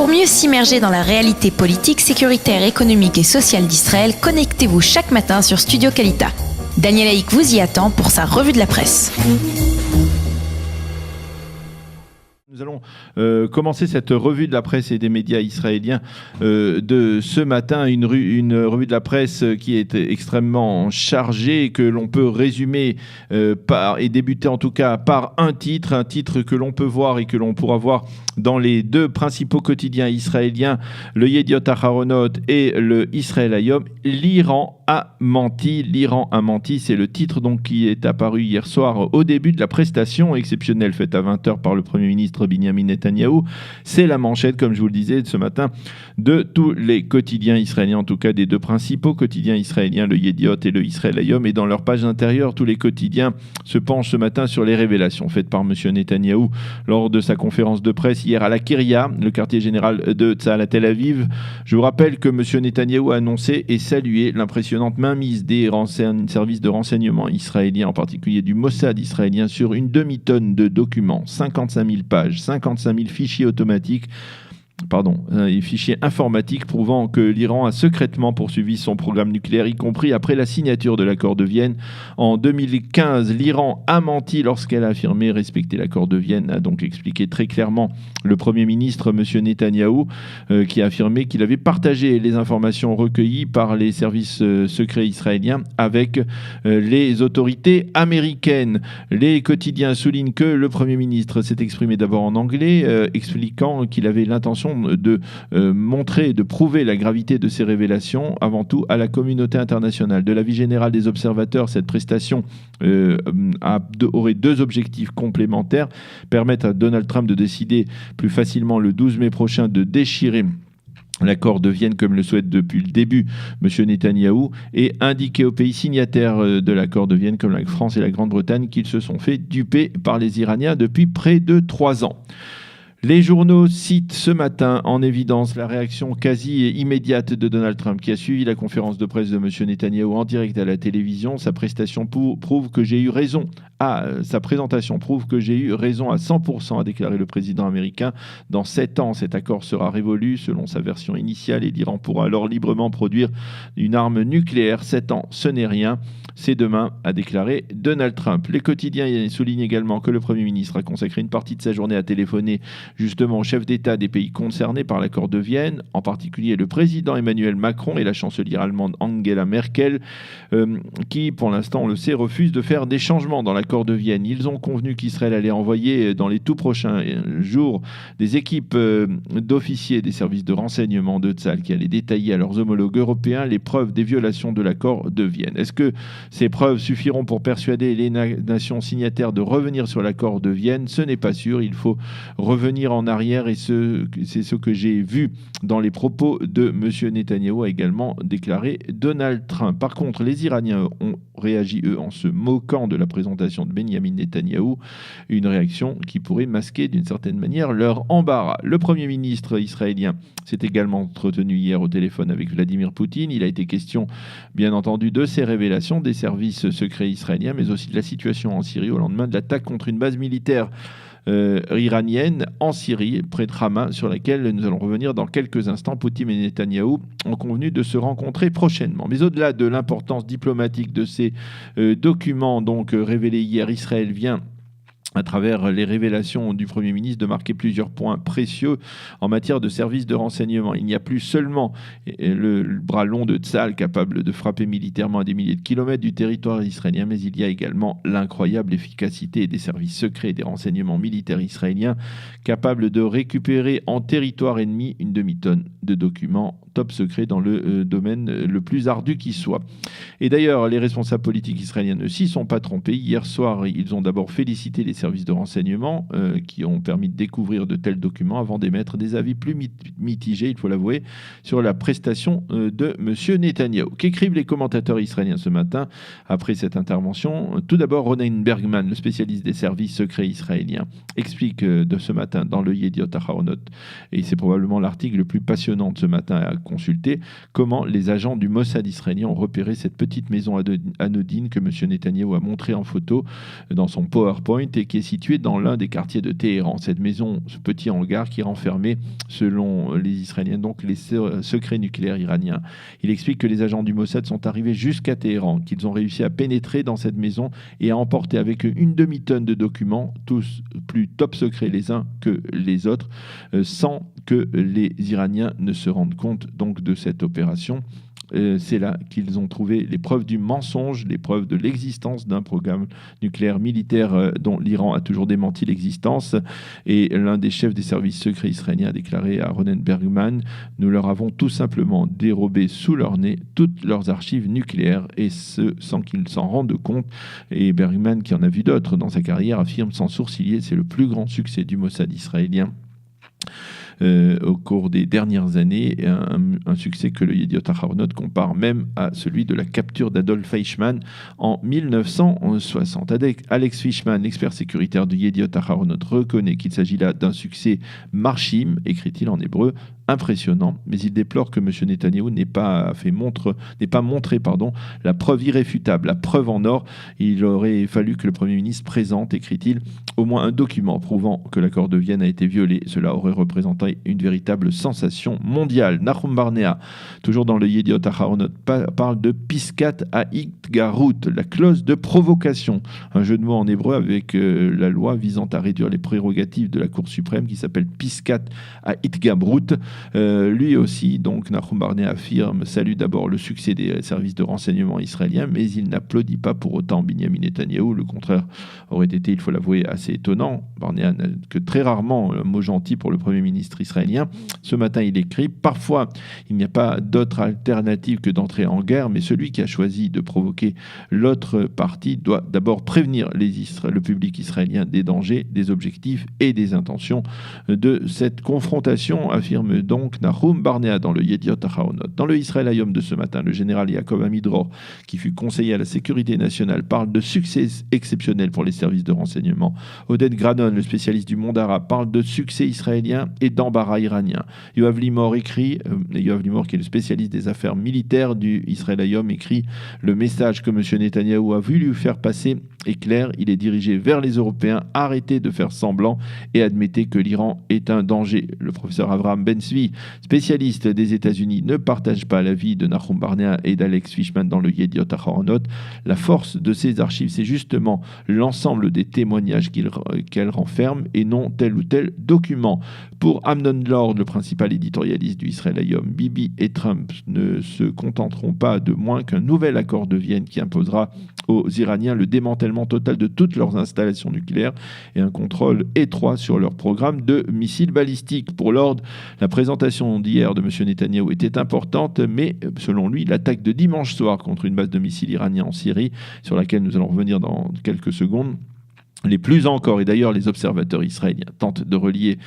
Pour mieux s'immerger dans la réalité politique, sécuritaire, économique et sociale d'Israël, connectez-vous chaque matin sur Studio Kalita. Daniel Haïk vous y attend pour sa revue de la presse. Nous allons commencer cette revue de la presse et des médias israéliens de ce matin, une revue de la presse qui est extrêmement chargée, que l'on peut résumer et débuter en tout cas par un titre que l'on peut voir et que l'on pourra voir dans les deux principaux quotidiens israéliens, le Yediot Aharonot et le Israël Hayom. L'Iran a menti, c'est le titre donc qui est apparu hier soir au début de la prestation exceptionnelle faite à 20h par le Premier ministre Binyamin Netanyahou. C'est la manchette, comme je vous le disais ce matin, de tous les quotidiens israéliens, en tout cas des deux principaux quotidiens israéliens, le Yediot et le Israël Hayom. Et dans leur page intérieure, tous les quotidiens se penchent ce matin sur les révélations faites par M. Netanyahou lors de sa conférence de presse hier à la Kiria, le quartier général de Tzahal à Tel Aviv. Je vous rappelle que M. Netanyahou a annoncé et salué l'impressionnante mainmise des services de renseignement israéliens, en particulier du Mossad israélien, sur une demi-tonne de documents, 55 000 pages, 55 000 fichiers automatiques, fichiers informatiques prouvant que l'Iran a secrètement poursuivi son programme nucléaire, y compris après la signature de l'accord de Vienne. En 2015, l'Iran a menti lorsqu'elle a affirmé respecter l'accord de Vienne, a donc expliqué très clairement le Premier ministre, M. Netanyahou, qui a affirmé qu'il avait partagé les informations recueillies par les services secrets israéliens avec les autorités américaines. Les quotidiens soulignent que le Premier ministre s'est exprimé d'abord en anglais, expliquant qu'il avait l'intention de montrer, de prouver la gravité de ces révélations, avant tout à la communauté internationale. De l'avis général des observateurs, cette prestation aurait deux objectifs complémentaires: permettre à Donald Trump de décider plus facilement le 12 mai prochain de déchirer l'accord de Vienne, comme le souhaite depuis le début M. Netanyahou, et indiquer aux pays signataires de l'accord de Vienne, comme la France et la Grande-Bretagne, qu'ils se sont fait duper par les Iraniens depuis près de 3 ans. Les journaux citent ce matin en évidence la réaction quasi immédiate de Donald Trump, qui a suivi la conférence de presse de M. Netanyahou en direct à la télévision. Sa présentation prouve que j'ai eu raison à 100%, a déclaré le président américain. Dans 7 ans, cet accord sera révolu selon sa version initiale et l'Iran pourra alors librement produire une arme nucléaire. 7 ans, ce n'est rien. C'est demain, a déclaré Donald Trump. Les quotidiens soulignent également que le Premier ministre a consacré une partie de sa journée à téléphoner justement aux chefs d'État des pays concernés par l'accord de Vienne, en particulier le président Emmanuel Macron et la chancelière allemande Angela Merkel, qui, pour l'instant, on le sait, refusent de faire des changements dans l'accord de Vienne. Ils ont convenu qu'Israël allait envoyer dans les tout prochains jours des équipes d'officiers des services de renseignement de Tzahal qui allaient détailler à leurs homologues européens les preuves des violations de l'accord de Vienne. Est-ce que ces preuves suffiront pour persuader les nations signataires de revenir sur l'accord de Vienne? Ce n'est pas sûr. Il faut revenir en arrière et c'est ce que j'ai vu dans les propos de M. Netanyahou, a également déclaré Donald Trump. Par contre, les Iraniens ont réagi, eux, en se moquant de la présentation de Benyamin Netanyahou, une réaction qui pourrait masquer d'une certaine manière leur embarras. Le Premier ministre israélien s'est également entretenu hier au téléphone avec Vladimir Poutine. Il a été question, bien entendu, de ces révélations des services secrets israéliens, mais aussi de la situation en Syrie au lendemain de l'attaque contre une base militaire iranienne en Syrie, près de Hama, sur laquelle nous allons revenir dans quelques instants. Poutine et Netanyahou ont convenu de se rencontrer prochainement. Mais au-delà de l'importance diplomatique de ces documents révélés hier, Israël vient, à travers les révélations du Premier ministre, de marquer plusieurs points précieux en matière de services de renseignement. Il n'y a plus seulement le bras long de Tzahal capable de frapper militairement à des milliers de kilomètres du territoire israélien, mais il y a également l'incroyable efficacité des services secrets et des renseignements militaires israéliens capables de récupérer en territoire ennemi une demi-tonne de documents top secret dans le domaine le plus ardu qui soit. Et d'ailleurs, les responsables politiques israéliens ne s'y sont pas trompés. Hier soir, ils ont d'abord félicité les services de renseignement qui ont permis de découvrir de tels documents avant d'émettre des avis plus mitigés, il faut l'avouer, sur la prestation de M. Netanyahou. Qu'écrivent les commentateurs israéliens ce matin après cette intervention? Tout d'abord, Ronen Bergman, le spécialiste des services secrets israéliens, explique de ce matin dans le Yediot Aharonot, et c'est probablement l'article le plus passionnant de ce matin à consulter, comment les agents du Mossad israélien ont repéré cette petite maison anodine que M. Netanyahou a montrée en photo dans son PowerPoint et qui est située dans l'un des quartiers de Téhéran. Cette maison, ce petit hangar qui renfermait, selon les Israéliens, donc les secrets nucléaires iraniens. Il explique que les agents du Mossad sont arrivés jusqu'à Téhéran, qu'ils ont réussi à pénétrer dans cette maison et à emporter avec eux une demi-tonne de documents, tous plus top secrets les uns que les autres, sans que les Iraniens ne se rendent compte donc de cette opération. C'est là qu'ils ont trouvé les preuves du mensonge, les preuves de l'existence d'un programme nucléaire militaire dont l'Iran a toujours démenti l'existence. Et l'un des chefs des services secrets israéliens a déclaré à Ronen Bergman: « Nous leur avons tout simplement dérobé sous leur nez toutes leurs archives nucléaires, et ce sans qu'ils s'en rendent compte. » Et Bergman, qui en a vu d'autres dans sa carrière, affirme sans sourciller: « C'est le plus grand succès du Mossad israélien. » Au cours des dernières années, un succès que le Yediot Aharonot compare même à celui de la capture d'Adolf Eichmann en 1960. Alex Fishman, expert sécuritaire du Yediot Aharonot, reconnaît qu'il s'agit là d'un succès marchim, écrit-il en hébreu, impressionnant, mais il déplore que M. Netanyahou n'ait pas montré la preuve irréfutable, la preuve en or. Il aurait fallu que le Premier ministre présente, écrit-il, au moins un document prouvant que l'accord de Vienne a été violé. Cela aurait représenté une véritable sensation mondiale. Nahum Barnea, toujours dans le Yediot Aharonot, parle de Piskat Ha'itgarut, la clause de provocation, un jeu de mots en hébreu avec la loi visant à réduire les prérogatives de la Cour suprême qui s'appelle Piskat Ha'itgabrut. Lui aussi, donc, Nahum Barnea affirme, salue d'abord le succès des services de renseignement israéliens, mais il n'applaudit pas pour autant Binyamin Netanyahou. Le contraire aurait été, il faut l'avouer, assez étonnant. Barnea n'a que très rarement un mot gentil pour le Premier ministre israélien. Ce matin, il écrit: « Parfois, il n'y a pas d'autre alternative que d'entrer en guerre, mais celui qui a choisi de provoquer l'autre partie doit d'abord prévenir le public israélien des dangers, des objectifs et des intentions de cette confrontation », affirme donc Nahum Barnea dans le Yediot Aharonot. Dans le Israël Hayom de ce matin, le général Yaakov Amidror, qui fut conseiller à la sécurité nationale, parle de succès exceptionnel pour les services de renseignement. Oded Granon, le spécialiste du monde arabe, parle de succès israélien et d'embarras iranien. Yoav Limor écrit, Yoav Limor qui est le spécialiste des affaires militaires du Israël Hayom, écrit: « Le message que M. Netanyahou a voulu faire passer est clair, il est dirigé vers les Européens. Arrêtez de faire semblant et admettez que l'Iran est un danger. » Le professeur Avraham Ben-Zvi, spécialiste des États-Unis, ne partage pas l'avis de Nahum Barnea et d'Alex Fishman dans le Yediot Aharonot. La force de ces archives, c'est justement l'ensemble des témoignages qu'elles renferment et non tel ou tel document. Pour Amnon Lord, le principal éditorialiste du Israël Hayom, Bibi et Trump ne se contenteront pas de moins qu'un nouvel accord de Vienne qui imposera aux Iraniens le démantèlement total de toutes leurs installations nucléaires et un contrôle étroit sur leur programme de missiles balistiques. Pour Lord, la présentation d'hier de M. Netanyahou était importante, mais selon lui, l'attaque de dimanche soir contre une base de missiles iraniens en Syrie, sur laquelle nous allons revenir dans quelques secondes, les plus encore, et d'ailleurs les observateurs israéliens tentent de relier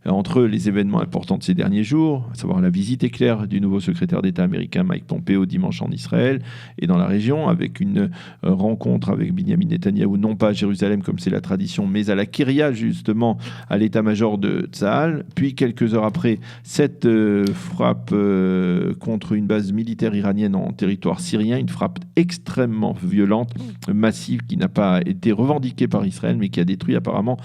entre les événements importants de ces derniers jours, à savoir la visite éclair du nouveau secrétaire d'État américain Mike Pompeo dimanche en Israël et dans la région, avec une rencontre avec Binyamin Netanyahou, non pas à Jérusalem comme c'est la tradition, mais à la Kiria, justement, à l'état-major de Tsahal. Puis, quelques heures après, cette frappe contre une base militaire iranienne en territoire syrien, une frappe extrêmement violente, massive, qui n'a pas été revendiquée par Israël, mais qui a détruit apparemment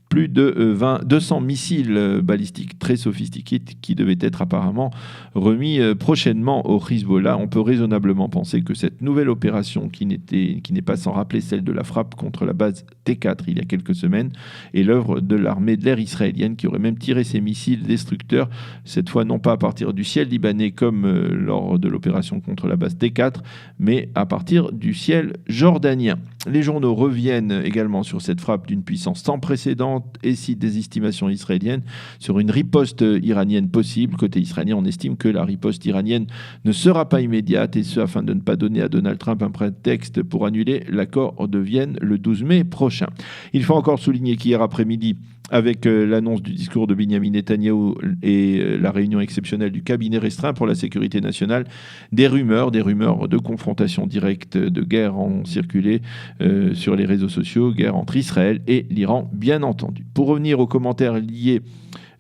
plus de 200 missiles balistiques très sophistiqués qui devaient être apparemment remis prochainement au Hezbollah. On peut raisonnablement penser que cette nouvelle opération, qui n'est pas sans rappeler celle de la frappe contre la base T4 il y a quelques semaines, est l'œuvre de l'armée de l'air israélienne qui aurait même tiré ses missiles destructeurs, cette fois non pas à partir du ciel libanais comme lors de l'opération contre la base T4, mais à partir du ciel jordanien. Les journaux reviennent également sur cette frappe d'une puissance sans précédent et citent des estimations israéliennes sur une riposte iranienne possible. Côté israélien, on estime que la riposte iranienne ne sera pas immédiate, et ce afin de ne pas donner à Donald Trump un prétexte pour annuler l'accord de Vienne le 12 mai prochain. Il faut encore souligner qu'hier après-midi, avec l'annonce du discours de Binyamin Netanyahou et la réunion exceptionnelle du cabinet restreint pour la sécurité nationale, des rumeurs de confrontation directe, de guerre ont circulé sur les réseaux sociaux, guerre entre Israël et l'Iran, bien entendu. Pour revenir aux commentaires liés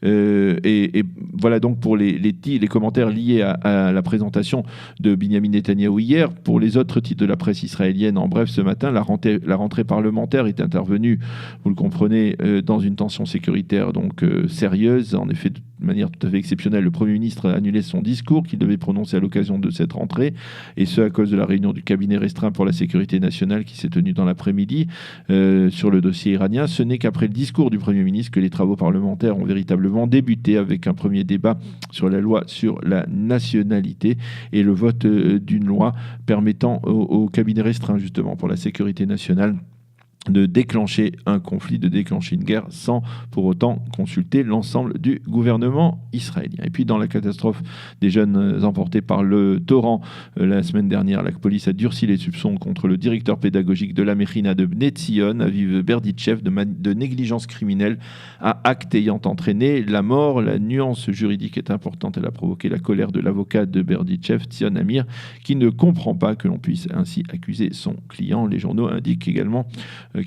Et voilà donc pour les commentaires liés à la présentation de Binyamin Netanyahou hier. Pour les autres titres de la presse israélienne, en bref, ce matin, la rentrée parlementaire est intervenue, vous le comprenez, dans une tension sécuritaire donc sérieuse. En effet, de manière tout à fait exceptionnelle, le Premier ministre a annulé son discours qu'il devait prononcer à l'occasion de cette rentrée, et ce à cause de la réunion du cabinet restreint pour la sécurité nationale qui s'est tenue dans l'après-midi sur le dossier iranien. Ce n'est qu'après le discours du Premier ministre que les travaux parlementaires ont véritablement débuté, avec un premier débat sur la loi sur la nationalité et le vote d'une loi permettant au cabinet restreint justement pour la sécurité nationale de déclencher un conflit, de déclencher une guerre sans pour autant consulter l'ensemble du gouvernement israélien. Et puis dans la catastrophe des jeunes emportés par le torrent la semaine dernière, la police a durci les soupçons contre le directeur pédagogique de la Mechina de Bnei Tzion, Aviv Berdichev, de négligence criminelle à acte ayant entraîné la mort. La nuance juridique est importante, elle a provoqué la colère de l'avocat de Berdichev, Tzion Amir, qui ne comprend pas que l'on puisse ainsi accuser son client. Les journaux indiquent également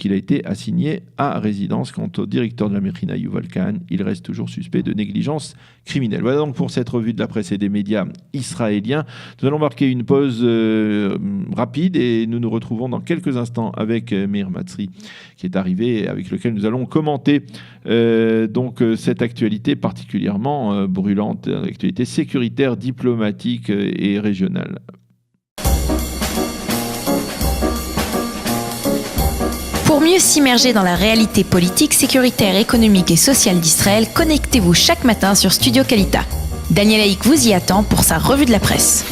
qu'il a été assigné à résidence. Quant au directeur de la Mechina, Yuval Kahn, il reste toujours suspect de négligence criminelle. Voilà donc pour cette revue de la presse et des médias israéliens. Nous allons marquer une pause rapide et nous nous retrouvons dans quelques instants avec Meir Matzri qui est arrivé et avec lequel nous allons commenter donc cette actualité particulièrement brûlante, actualité sécuritaire, diplomatique et régionale. Pour mieux s'immerger dans la réalité politique, sécuritaire, économique et sociale d'Israël, connectez-vous chaque matin sur Studio Kalita. Daniel Haïk vous y attend pour sa revue de la presse.